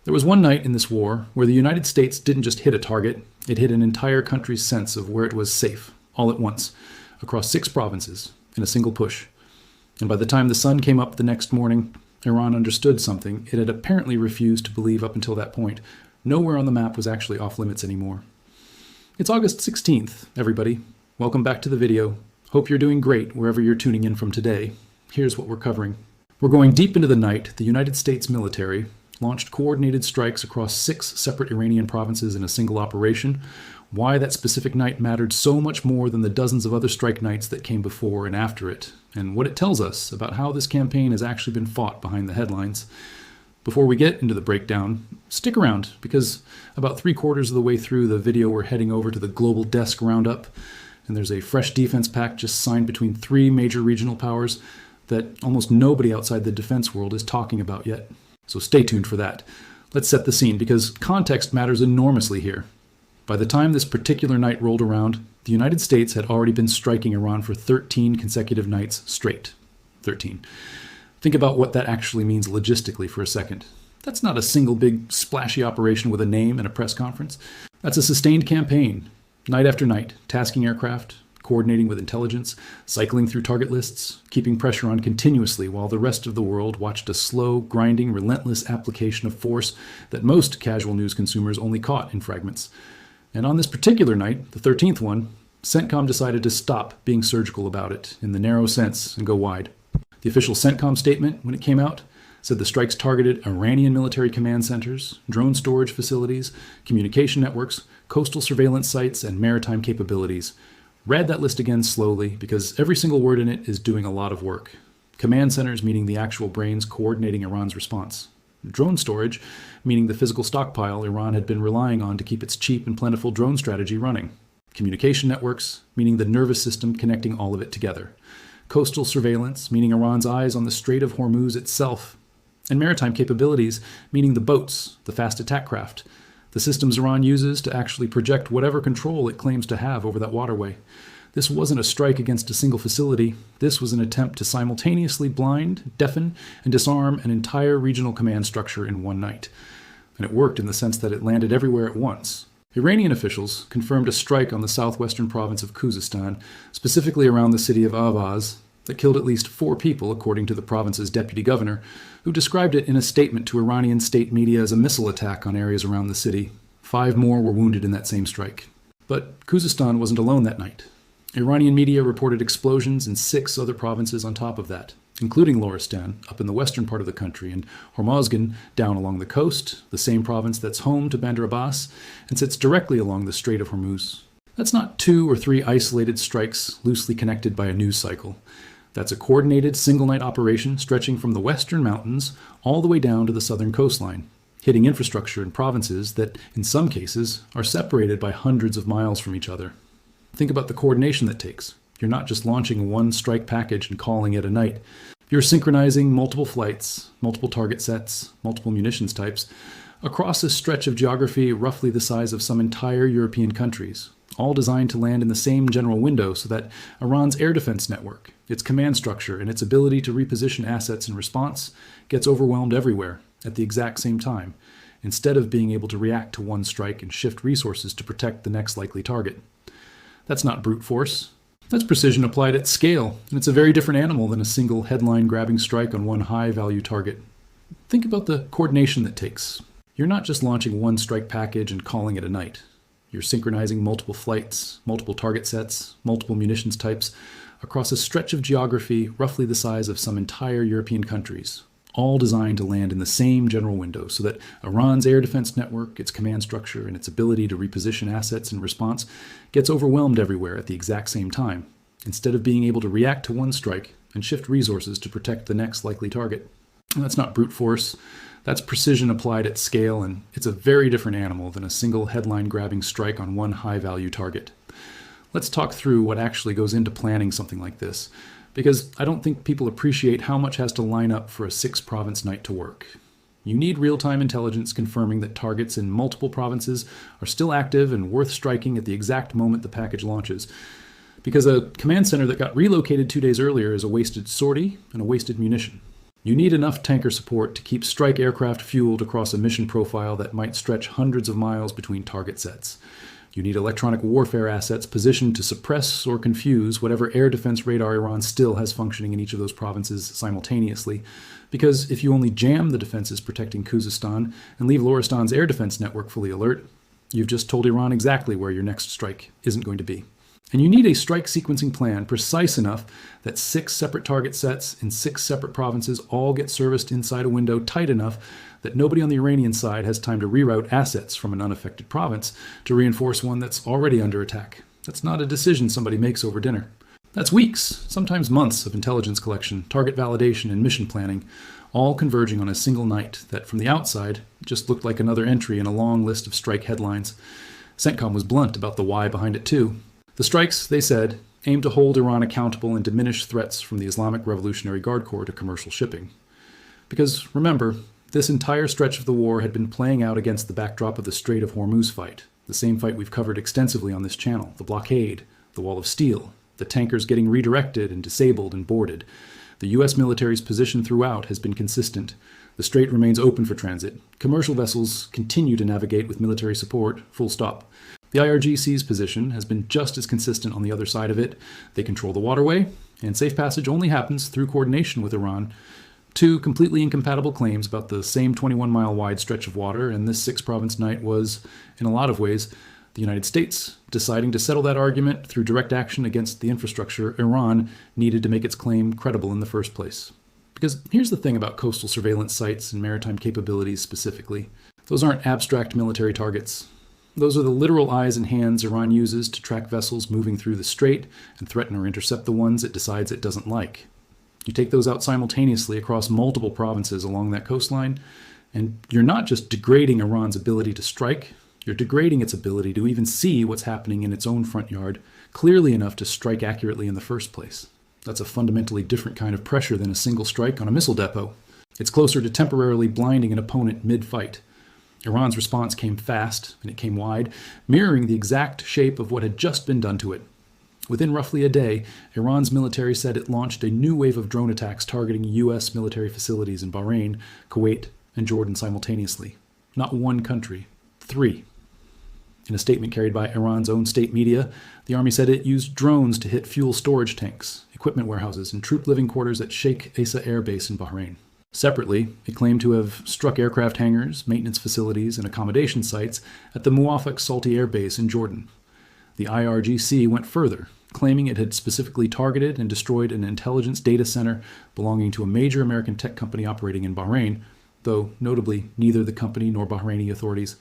There was one night in this war where the United States didn't just hit a target, it hit an entire country's sense of where it was safe, all at once, across 6 provinces, in a single push. And by the time the sun came up the next morning, Iran understood something it had apparently refused to believe up until that point. Nowhere on the map was actually off limits anymore. It's August 16th, everybody. Welcome back to the video. Hope you're doing great wherever you're tuning in from today. Here's what we're covering. We're going deep into the night. The United States military launched coordinated strikes across 6 separate Iranian provinces in a single operation. Why that specific night mattered so much more than the dozens of other strike nights that came before and after it, and what it tells us about how this campaign has actually been fought behind the headlines. Before we get into the breakdown, stick around, because about 3/4 of the way through the video we're heading over to the Global Desk Roundup, and there's a fresh defense pact just signed between 3 major regional powers that almost nobody outside the defense world is talking about yet. So stay tuned for that. Let's set the scene, because context matters enormously here. By the time this particular night rolled around, the United States had already been striking Iran for 13 consecutive nights straight. 13. Think about what that actually means logistically for a second. That's not a single big splashy operation with a name and a press conference. That's a sustained campaign, night after night, tasking aircraft, coordinating with intelligence, cycling through target lists, keeping pressure on continuously while the rest of the world watched a slow, grinding, relentless application of force that most casual news consumers only caught in fragments. And on this particular night, the 13th one, CENTCOM decided to stop being surgical about it in the narrow sense and go wide. The official CENTCOM statement, when it came out, said the strikes targeted Iranian military command centers, drone storage facilities, communication networks, coastal surveillance sites, and maritime capabilities. Read that list again slowly, because every single word in it is doing a lot of work. Command centers meaning the actual brains coordinating Iran's response. Drone storage meaning the physical stockpile Iran had been relying on to keep its cheap and plentiful drone strategy running. Communication networks meaning the nervous system connecting all of it together. Coastal surveillance meaning Iran's eyes on the Strait of Hormuz itself. And maritime capabilities meaning the boats, the fast attack craft, the systems Iran uses to actually project whatever control it claims to have over that waterway. This wasn't a strike against a single facility. This was an attempt to simultaneously blind, deafen, and disarm an entire regional command structure in one night. And it worked in the sense that it landed everywhere at once. Iranian officials confirmed a strike on the southwestern province of Khuzestan, specifically around the city of Ahvaz, that killed at least 4 people, according to the province's deputy governor, who described it in a statement to Iranian state media as a missile attack on areas around the city. 5 more were wounded in that same strike. But Khuzestan wasn't alone that night. Iranian media reported explosions in 6 other provinces on top of that, including Loristan, up in the western part of the country, and Hormozgan, down along the coast, the same province that's home to Bandar Abbas, and sits directly along the Strait of Hormuz. That's not 2 or 3 isolated strikes loosely connected by a news cycle. That's a coordinated single-night operation stretching from the western mountains all the way down to the southern coastline, hitting infrastructure in provinces that, in some cases, are separated by hundreds of miles from each other. Think about the coordination that takes. You're not just launching one strike package and calling it a night. You're synchronizing multiple flights, multiple target sets, multiple munitions types, across a stretch of geography roughly the size of some entire European countries, all designed to land in the same general window so that Iran's air defense network, its command structure, and its ability to reposition assets in response gets overwhelmed everywhere at the exact same time, instead of being able to react to one strike and shift resources to protect the next likely target. That's not brute force. That's precision applied at scale, and it's a very different animal than a single headline-grabbing strike on one high-value target. Think about the coordination that takes. You're not just launching one strike package and calling it a night. You're synchronizing multiple flights, multiple target sets, multiple munitions types, across a stretch of geography roughly the size of some entire European countries, all designed to land in the same general window so that Iran's air defense network, its command structure, and its ability to reposition assets in response gets overwhelmed everywhere at the exact same time, instead of being able to react to one strike and shift resources to protect the next likely target. And that's not brute force. That's precision applied at scale, and it's a very different animal than a single headline-grabbing strike on one high-value target. Let's talk through what actually goes into planning something like this, because I don't think people appreciate how much has to line up for a 6-province night to work. You need real-time intelligence confirming that targets in multiple provinces are still active and worth striking at the exact moment the package launches, because a command center that got relocated 2 days earlier is a wasted sortie and a wasted munition. You need enough tanker support to keep strike aircraft fueled across a mission profile that might stretch hundreds of miles between target sets. You need electronic warfare assets positioned to suppress or confuse whatever air defense radar Iran still has functioning in each of those provinces simultaneously, because if you only jam the defenses protecting Khuzestan and leave Loristan's air defense network fully alert, you've just told Iran exactly where your next strike isn't going to be. And you need a strike sequencing plan precise enough that 6 separate target sets in 6 separate provinces all get serviced inside a window tight enough that nobody on the Iranian side has time to reroute assets from an unaffected province to reinforce one that's already under attack. That's not a decision somebody makes over dinner. That's weeks, sometimes months of intelligence collection, target validation, and mission planning, all converging on a single night that from the outside just looked like another entry in a long list of strike headlines. CENTCOM was blunt about the why behind it too. The strikes, they said, aim to hold Iran accountable and diminish threats from the Islamic Revolutionary Guard Corps to commercial shipping. Because, remember, this entire stretch of the war had been playing out against the backdrop of the Strait of Hormuz fight, the same fight we've covered extensively on this channel, the blockade, the wall of steel, the tankers getting redirected and disabled and boarded. The U.S. military's position throughout has been consistent. The strait remains open for transit. Commercial vessels continue to navigate with military support, full stop. The IRGC's position has been just as consistent on the other side of it. They control the waterway, and safe passage only happens through coordination with Iran. 2 completely incompatible claims about the same 21-mile wide stretch of water, and this 6-province night was, in a lot of ways, the United States deciding to settle that argument through direct action against the infrastructure Iran needed to make its claim credible in the first place. Because here's the thing about coastal surveillance sites and maritime capabilities specifically. Those aren't abstract military targets. Those are the literal eyes and hands Iran uses to track vessels moving through the strait and threaten or intercept the ones it decides it doesn't like. You take those out simultaneously across multiple provinces along that coastline, and you're not just degrading Iran's ability to strike, you're degrading its ability to even see what's happening in its own front yard clearly enough to strike accurately in the first place. That's a fundamentally different kind of pressure than a single strike on a missile depot. It's closer to temporarily blinding an opponent mid-fight. Iran's response came fast, and it came wide, mirroring the exact shape of what had just been done to it. Within roughly a day, Iran's military said it launched a new wave of drone attacks targeting U.S. military facilities in Bahrain, Kuwait, and Jordan simultaneously. Not one country, 3. In a statement carried by Iran's own state media, the army said it used drones to hit fuel storage tanks, equipment warehouses, and troop living quarters at Sheikh Issa Air Base in Bahrain. Separately, it claimed to have struck aircraft hangars, maintenance facilities, and accommodation sites at the Muwafaq Salti Air Base in Jordan. The IRGC went further, claiming it had specifically targeted and destroyed an intelligence data center belonging to a major American tech company operating in Bahrain, though notably neither the company nor Bahraini authorities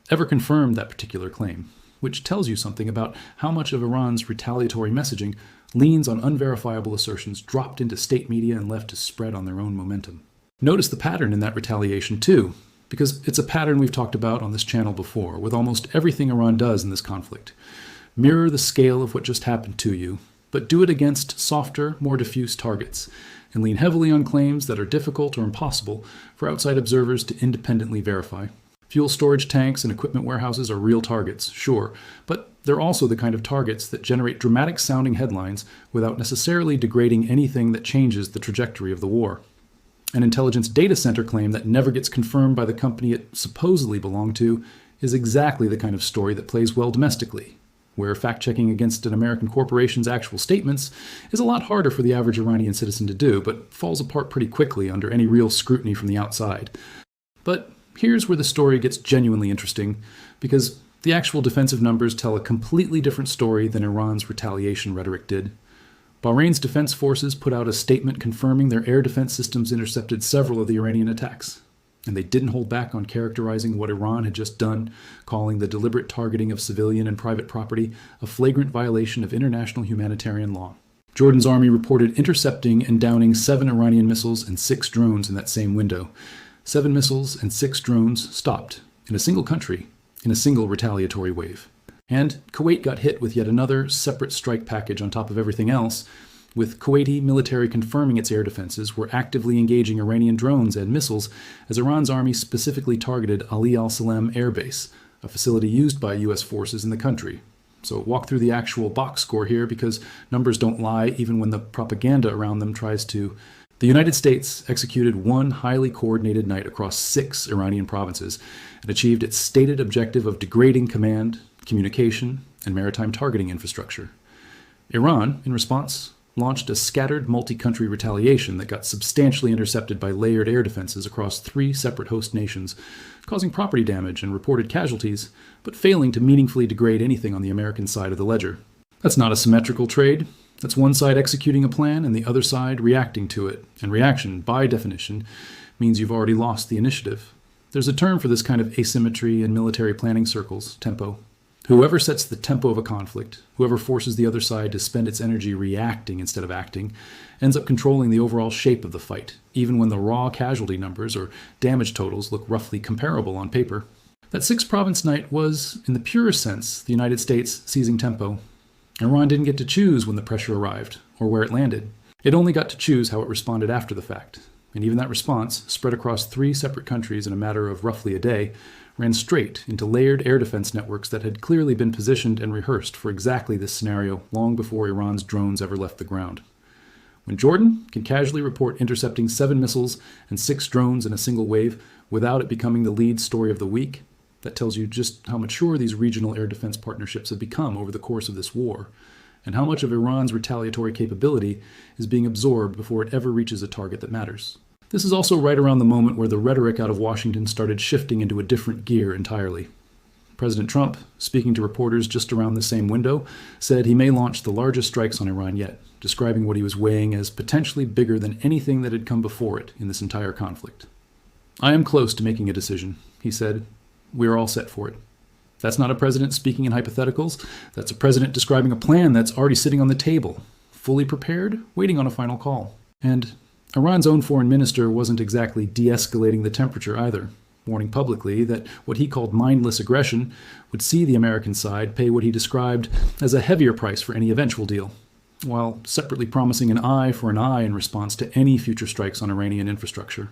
ever confirmed that particular claim, which tells you something about how much of Iran's retaliatory messaging leans on unverifiable assertions dropped into state media and left to spread on their own momentum. Notice the pattern in that retaliation too, because it's a pattern we've talked about on this channel before, with almost everything Iran does in this conflict. Mirror the scale of what just happened to you, but do it against softer, more diffuse targets, and lean heavily on claims that are difficult or impossible for outside observers to independently verify. Fuel storage tanks and equipment warehouses are real targets, sure, but they're also the kind of targets that generate dramatic-sounding headlines without necessarily degrading anything that changes the trajectory of the war. An intelligence data center claim that never gets confirmed by the company it supposedly belonged to is exactly the kind of story that plays well domestically, where fact-checking against an American corporation's actual statements is a lot harder for the average Iranian citizen to do, but falls apart pretty quickly under any real scrutiny from the outside. But here's where the story gets genuinely interesting, because the actual defensive numbers tell a completely different story than Iran's retaliation rhetoric did. Bahrain's defense forces put out a statement confirming their air defense systems intercepted several of the Iranian attacks, and they didn't hold back on characterizing what Iran had just done, calling the deliberate targeting of civilian and private property a flagrant violation of international humanitarian law. Jordan's army reported intercepting and downing 7 Iranian missiles and 6 drones in that same window. 7 missiles and 6 drones stopped, in a single country, in a single retaliatory wave. And Kuwait got hit with yet another separate strike package on top of everything else, with Kuwaiti military confirming its air defenses were actively engaging Iranian drones and missiles as Iran's army specifically targeted Ali al-Salem Air Base, a facility used by U.S. forces in the country. So walk through the actual box score here, because numbers don't lie even when the propaganda around them tries to The United States executed one highly coordinated night across 6 Iranian provinces and achieved its stated objective of degrading command, communication, and maritime targeting infrastructure. Iran, in response, launched a scattered multi-country retaliation that got substantially intercepted by layered air defenses across 3 separate host nations, causing property damage and reported casualties, but failing to meaningfully degrade anything on the American side of the ledger. That's not a symmetrical trade. That's one side executing a plan and the other side reacting to it. And reaction, by definition, means you've already lost the initiative. There's a term for this kind of asymmetry in military planning circles: tempo. Whoever sets the tempo of a conflict, whoever forces the other side to spend its energy reacting instead of acting, ends up controlling the overall shape of the fight, even when the raw casualty numbers or damage totals look roughly comparable on paper. That 6-province night was, in the purest sense, the United States seizing tempo. Iran didn't get to choose when the pressure arrived, or where it landed. It only got to choose how it responded after the fact. And even that response, spread across 3 separate countries in a matter of roughly a day, ran straight into layered air defense networks that had clearly been positioned and rehearsed for exactly this scenario long before Iran's drones ever left the ground. When Jordan can casually report intercepting 7 missiles and 6 drones in a single wave without it becoming the lead story of the week, that tells you just how mature these regional air defense partnerships have become over the course of this war, and how much of Iran's retaliatory capability is being absorbed before it ever reaches a target that matters. This is also right around the moment where the rhetoric out of Washington started shifting into a different gear entirely. President Trump, speaking to reporters just around the same window, said he may launch the largest strikes on Iran yet, describing what he was weighing as potentially bigger than anything that had come before it in this entire conflict. "I am close to making a decision," he said. "We are all set for it." That's not a president speaking in hypotheticals. That's a president describing a plan that's already sitting on the table, fully prepared, waiting on a final call. And Iran's own foreign minister wasn't exactly de-escalating the temperature either, warning publicly that what he called mindless aggression would see the American side pay what he described as a heavier price for any eventual deal, while separately promising an eye for an eye in response to any future strikes on Iranian infrastructure.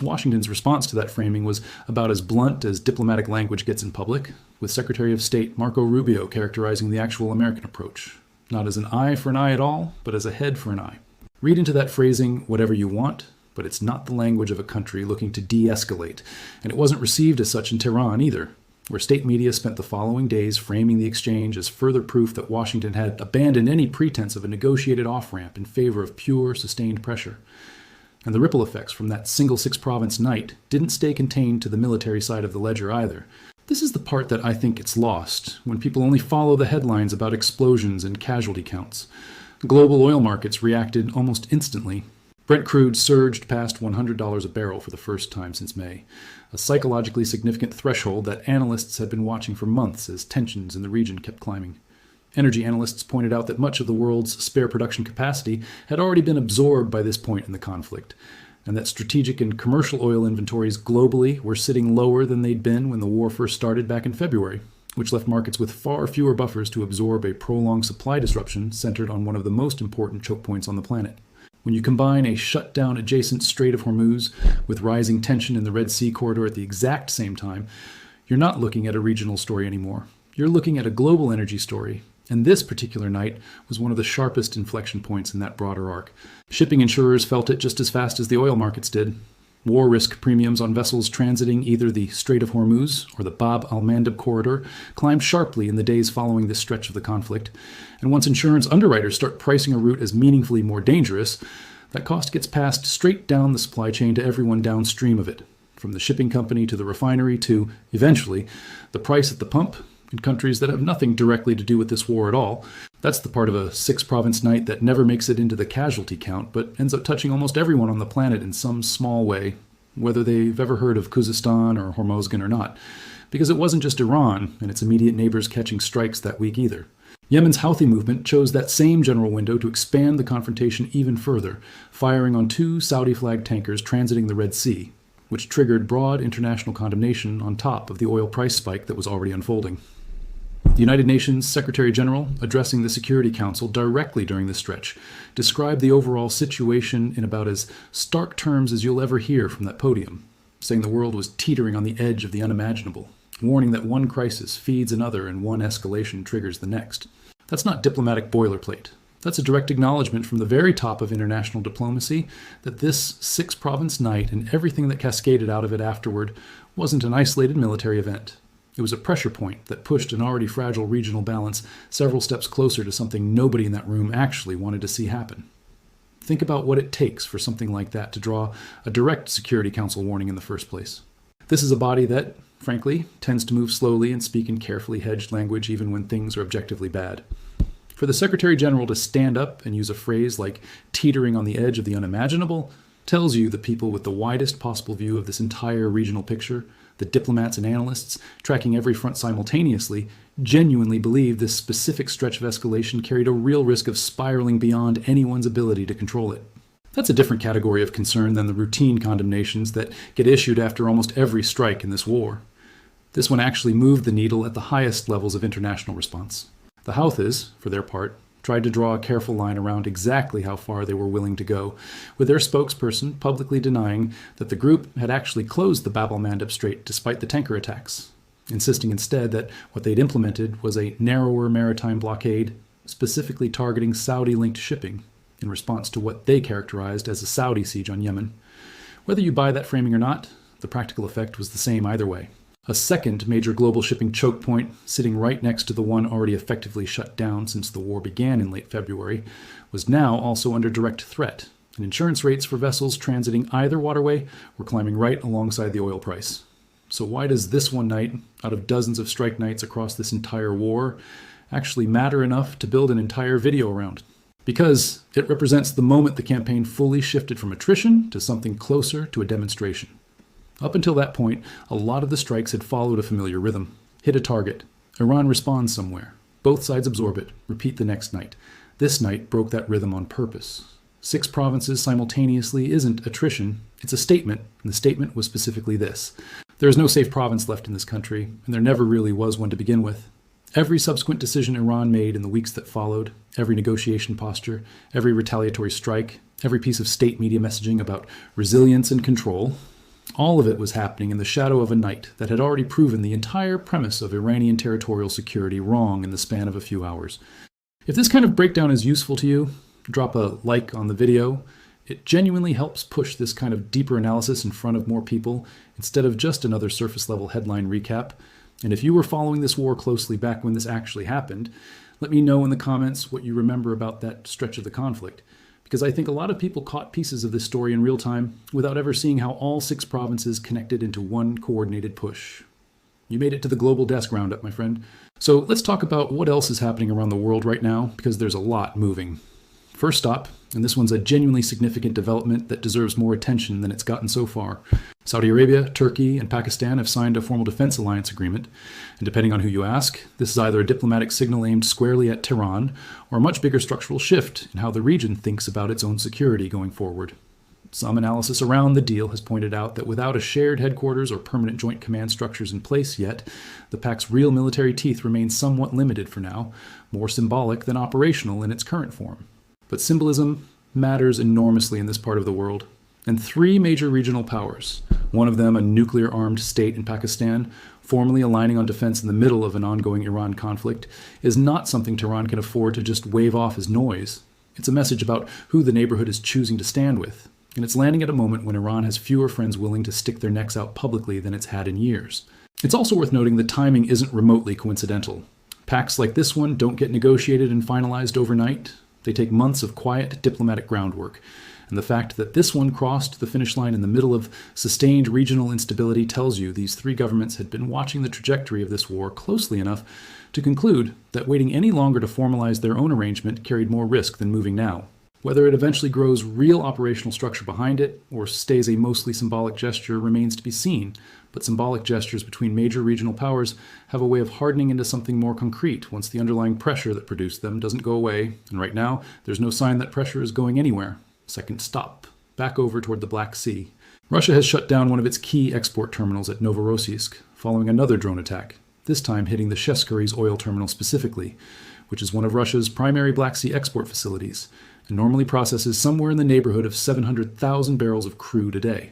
Washington's response to that framing was about as blunt as diplomatic language gets in public, with Secretary of State Marco Rubio characterizing the actual American approach, not as an eye for an eye at all, but as a head for an eye. Read into that phrasing whatever you want, but it's not the language of a country looking to de-escalate, and it wasn't received as such in Tehran either, where state media spent the following days framing the exchange as further proof that Washington had abandoned any pretense of a negotiated off-ramp in favor of pure, sustained pressure. And the ripple effects from that single 6-province night didn't stay contained to the military side of the ledger either. This is the part that I think gets lost when people only follow the headlines about explosions and casualty counts. Global oil markets reacted almost instantly. Brent crude surged past $100 a barrel for the first time since May, a psychologically significant threshold that analysts had been watching for months as tensions in the region kept climbing. Energy analysts pointed out that much of the world's spare production capacity had already been absorbed by this point in the conflict, and that strategic and commercial oil inventories globally were sitting lower than they'd been when the war first started back in February, which left markets with far fewer buffers to absorb a prolonged supply disruption centered on one of the most important choke points on the planet. When you combine a shut-down adjacent Strait of Hormuz with rising tension in the Red Sea corridor at the exact same time, you're not looking at a regional story anymore. You're looking at a global energy story. And this particular night was one of the sharpest inflection points in that broader arc. Shipping insurers felt it just as fast as the oil markets did. War risk premiums on vessels transiting either the Strait of Hormuz or the Bab al-Mandeb corridor climbed sharply in the days following this stretch of the conflict. And once insurance underwriters start pricing a route as meaningfully more dangerous, that cost gets passed straight down the supply chain to everyone downstream of it, from the shipping company to the refinery to, eventually, the price at the pump in countries that have nothing directly to do with this war at all. That's the part of a 6-province night that never makes it into the casualty count, but ends up touching almost everyone on the planet in some small way, whether they've ever heard of Khuzestan or Hormozgan or not. Because it wasn't just Iran and its immediate neighbors catching strikes that week either. Yemen's Houthi movement chose that same general window to expand the confrontation even further, firing on 2 Saudi-flagged tankers transiting the Red Sea, which triggered broad international condemnation on top of the oil price spike that was already unfolding. The United Nations Secretary General, addressing the Security Council directly during this stretch, described the overall situation in about as stark terms as you'll ever hear from that podium, saying the world was teetering on the edge of the unimaginable, warning that one crisis feeds another and one escalation triggers the next. That's not diplomatic boilerplate. That's a direct acknowledgement from the very top of international diplomacy that this 6-province night and everything that cascaded out of it afterward wasn't an isolated military event. It was a pressure point that pushed an already fragile regional balance several steps closer to something nobody in that room actually wanted to see happen. Think about what it takes for something like that to draw a direct Security Council warning in the first place. This is a body that, frankly, tends to move slowly and speak in carefully hedged language even when things are objectively bad. For the Secretary General to stand up and use a phrase like teetering on the edge of the unimaginable tells you the people with the widest possible view of this entire regional picture, the diplomats and analysts tracking every front simultaneously, genuinely believed this specific stretch of escalation carried a real risk of spiraling beyond anyone's ability to control it. That's a different category of concern than the routine condemnations that get issued after almost every strike in this war. This one actually moved the needle at the highest levels of international response. The Houthis, for their part, tried to draw a careful line around exactly how far they were willing to go, with their spokesperson publicly denying that the group had actually closed the Bab el-Mandeb Strait despite the tanker attacks, insisting instead that what they'd implemented was a narrower maritime blockade, specifically targeting Saudi-linked shipping, in response to what they characterized as a Saudi siege on Yemen. Whether you buy that framing or not, the practical effect was the same either way. A second major global shipping choke point, sitting right next to the one already effectively shut down since the war began in late February, was now also under direct threat, and insurance rates for vessels transiting either waterway were climbing right alongside the oil price. So why does this one night, out of dozens of strike nights across this entire war, actually matter enough to build an entire video around? Because it represents the moment the campaign fully shifted from attrition to something closer to a demonstration. Up until that point, a lot of the strikes had followed a familiar rhythm. Hit a target. Iran responds somewhere. Both sides absorb it. Repeat the next night. This night broke that rhythm on purpose. 6 provinces simultaneously isn't attrition, it's a statement, and the statement was specifically this. There is no safe province left in this country, and there never really was one to begin with. Every subsequent decision Iran made in the weeks that followed, every negotiation posture, every retaliatory strike, every piece of state media messaging about resilience and control, all of it was happening in the shadow of a night that had already proven the entire premise of Iranian territorial security wrong in the span of a few hours. If this kind of breakdown is useful to you, drop a like on the video. It genuinely helps push this kind of deeper analysis in front of more people instead of just another surface-level headline recap. And if you were following this war closely back when this actually happened, let me know in the comments what you remember about that stretch of the conflict. Because I think a lot of people caught pieces of this story in real time without ever seeing how all 6 provinces connected into one coordinated push. You made it to the Global Desk Roundup, my friend. So let's talk about what else is happening around the world right now, because there's a lot moving. First stop, and this one's a genuinely significant development that deserves more attention than it's gotten so far. Saudi Arabia, Turkey, and Pakistan have signed a formal defense alliance agreement, and depending on who you ask, this is either a diplomatic signal aimed squarely at Tehran or a much bigger structural shift in how the region thinks about its own security going forward. Some analysis around the deal has pointed out that without a shared headquarters or permanent joint command structures in place yet, the pact's real military teeth remain somewhat limited for now, more symbolic than operational in its current form. But symbolism matters enormously in this part of the world. And 3 major regional powers, one of them a nuclear-armed state in Pakistan, formally aligning on defense in the middle of an ongoing Iran conflict, is not something Tehran can afford to just wave off as noise. It's a message about who the neighborhood is choosing to stand with. And it's landing at a moment when Iran has fewer friends willing to stick their necks out publicly than it's had in years. It's also worth noting the timing isn't remotely coincidental. Pacts like this one don't get negotiated and finalized overnight. They take months of quiet diplomatic groundwork. And the fact that this one crossed the finish line in the middle of sustained regional instability tells you these 3 governments had been watching the trajectory of this war closely enough to conclude that waiting any longer to formalize their own arrangement carried more risk than moving now. Whether it eventually grows real operational structure behind it or stays a mostly symbolic gesture remains to be seen, but symbolic gestures between major regional powers have a way of hardening into something more concrete once the underlying pressure that produced them doesn't go away, and right now there's no sign that pressure is going anywhere. Second stop, back over toward the Black Sea. Russia has shut down one of its key export terminals at Novorossiysk following another drone attack, this time hitting the Sheskuri's oil terminal specifically, which is one of Russia's primary Black Sea export facilities, and normally processes somewhere in the neighborhood of 700,000 barrels of crude a day.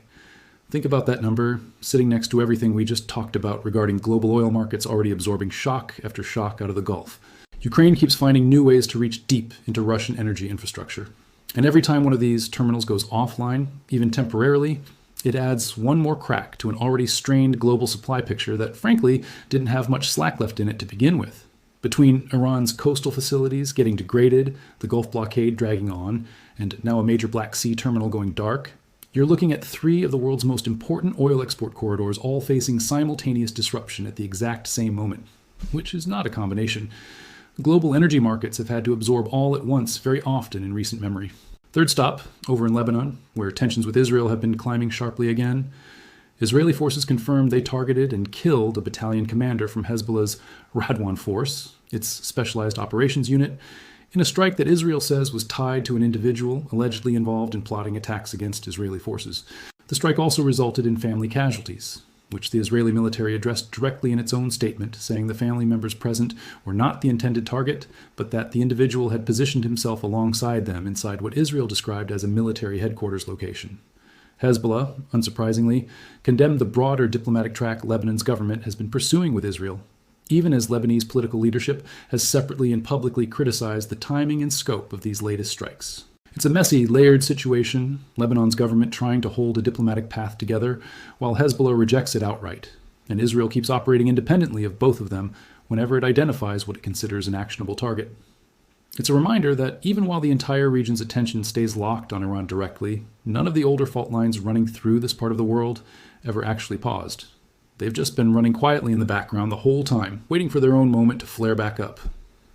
Think about that number, sitting next to everything we just talked about regarding global oil markets already absorbing shock after shock out of the Gulf. Ukraine keeps finding new ways to reach deep into Russian energy infrastructure. And every time one of these terminals goes offline, even temporarily, it adds one more crack to an already strained global supply picture that, frankly, didn't have much slack left in it to begin with. Between Iran's coastal facilities getting degraded, the Gulf blockade dragging on, and now a major Black Sea terminal going dark, you're looking at three of the world's most important oil export corridors all facing simultaneous disruption at the exact same moment, which is not a combination. Global energy markets have had to absorb all at once very often in recent memory. Third stop, over in Lebanon, where tensions with Israel have been climbing sharply again. Israeli forces confirmed they targeted and killed a battalion commander from Hezbollah's Radwan force, its specialized operations unit, in a strike that Israel says was tied to an individual allegedly involved in plotting attacks against Israeli forces. The strike also resulted in family casualties, which the Israeli military addressed directly in its own statement, saying the family members present were not the intended target, but that the individual had positioned himself alongside them inside what Israel described as a military headquarters location. Hezbollah, unsurprisingly, condemned the broader diplomatic track Lebanon's government has been pursuing with Israel, even as Lebanese political leadership has separately and publicly criticized the timing and scope of these latest strikes. It's a messy, layered situation, Lebanon's government trying to hold a diplomatic path together, while Hezbollah rejects it outright, and Israel keeps operating independently of both of them whenever it identifies what it considers an actionable target. It's a reminder that even while the entire region's attention stays locked on Iran directly, none of the older fault lines running through this part of the world ever actually paused. They've just been running quietly in the background the whole time, waiting for their own moment to flare back up.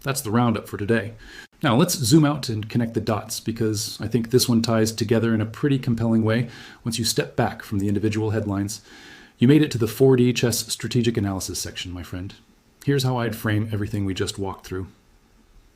That's the roundup for today. Now let's zoom out and connect the dots, because I think this one ties together in a pretty compelling way once you step back from the individual headlines. You made it to the 4D chess strategic analysis section, my friend. Here's how I'd frame everything we just walked through.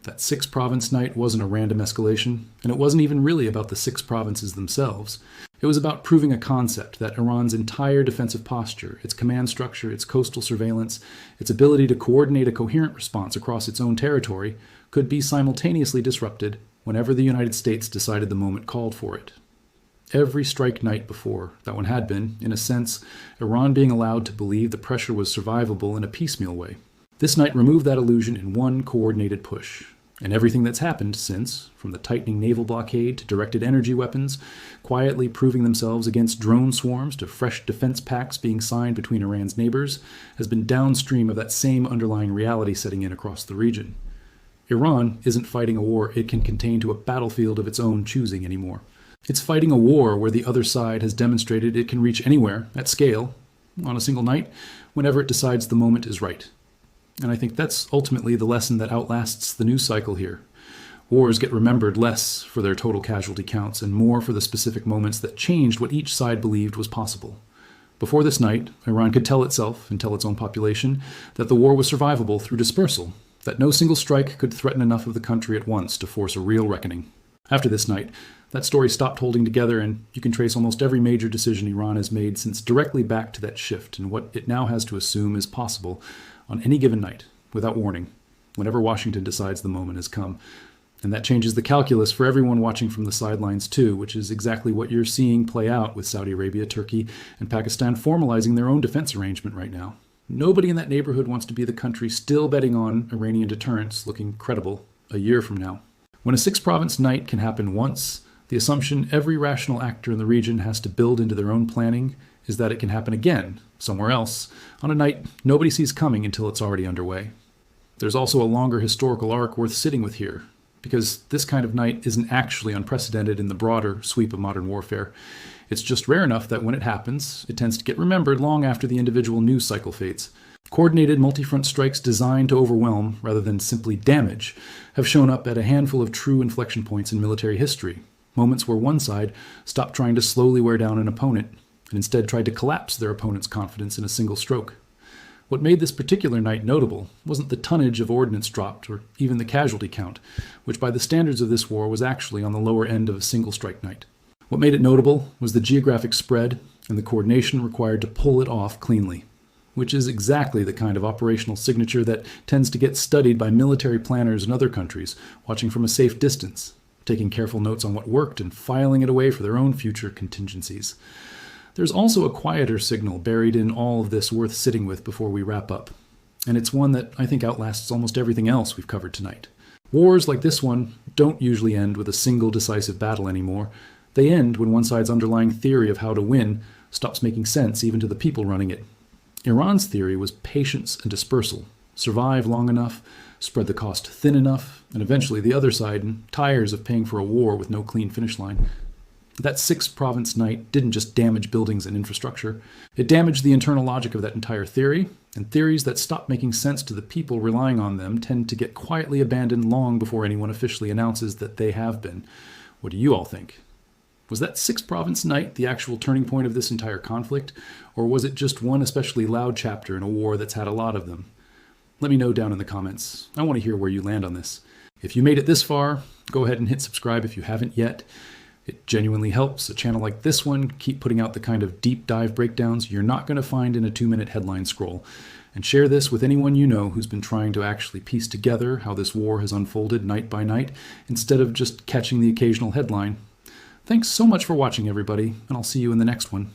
That 6-province night wasn't a random escalation, and it wasn't even really about the 6 provinces themselves. It was about proving a concept that Iran's entire defensive posture, its command structure, its coastal surveillance, its ability to coordinate a coherent response across its own territory, could be simultaneously disrupted whenever the United States decided the moment called for it. Every strike night before, that one had been, in a sense, Iran being allowed to believe the pressure was survivable in a piecemeal way. This night removed that illusion in one coordinated push. And everything that's happened since, from the tightening naval blockade to directed energy weapons, quietly proving themselves against drone swarms to fresh defense pacts being signed between Iran's neighbors, has been downstream of that same underlying reality setting in across the region. Iran isn't fighting a war it can contain to a battlefield of its own choosing anymore. It's fighting a war where the other side has demonstrated it can reach anywhere, at scale, on a single night, whenever it decides the moment is right. And I think that's ultimately the lesson that outlasts the news cycle here. Wars get remembered less for their total casualty counts and more for the specific moments that changed what each side believed was possible. Before this night, Iran could tell itself and tell its own population that the war was survivable through dispersal, that no single strike could threaten enough of the country at once to force a real reckoning. After this night, that story stopped holding together, and you can trace almost every major decision Iran has made since directly back to that shift in what it now has to assume is possible on any given night, without warning, whenever Washington decides the moment has come. And that changes the calculus for everyone watching from the sidelines too, which is exactly what you're seeing play out with Saudi Arabia, Turkey, and Pakistan formalizing their own defense arrangement right now. Nobody in that neighborhood wants to be the country still betting on Iranian deterrence looking credible a year from now. When a 6-province night can happen once, the assumption every rational actor in the region has to build into their own planning is that it can happen again, somewhere else, on a night nobody sees coming until it's already underway. There's also a longer historical arc worth sitting with here, because this kind of night isn't actually unprecedented in the broader sweep of modern warfare. It's just rare enough that when it happens, it tends to get remembered long after the individual news cycle fades. Coordinated multi-front strikes designed to overwhelm, rather than simply damage, have shown up at a handful of true inflection points in military history, moments where one side stopped trying to slowly wear down an opponent and instead tried to collapse their opponent's confidence in a single stroke. What made this particular night notable wasn't the tonnage of ordnance dropped or even the casualty count, which by the standards of this war was actually on the lower end of a single strike night. What made it notable was the geographic spread and the coordination required to pull it off cleanly, which is exactly the kind of operational signature that tends to get studied by military planners in other countries, watching from a safe distance, taking careful notes on what worked and filing it away for their own future contingencies. There's also a quieter signal buried in all of this worth sitting with before we wrap up. and it's one that I think outlasts almost everything else we've covered tonight. Wars like this one don't usually end with a single decisive battle anymore. They end when one side's underlying theory of how to win stops making sense even to the people running it. Iran's theory was patience and dispersal. Survive long enough, spread the cost thin enough, and eventually the other side tires of paying for a war with no clean finish line. That 6-province night didn't just damage buildings and infrastructure. It damaged the internal logic of that entire theory, and theories that stop making sense to the people relying on them tend to get quietly abandoned long before anyone officially announces that they have been. What do you all think? Was that 6-province night the actual turning point of this entire conflict, or was it just one especially loud chapter in a war that's had a lot of them? Let me know down in the comments. I want to hear where you land on this. If you made it this far, go ahead and hit subscribe if you haven't yet. It genuinely helps a channel like this one keep putting out the kind of deep dive breakdowns you're not going to find in a 2-minute headline scroll. And share this with anyone you know who's been trying to actually piece together how this war has unfolded night by night, instead of just catching the occasional headline. Thanks so much for watching, everybody, and I'll see you in the next one.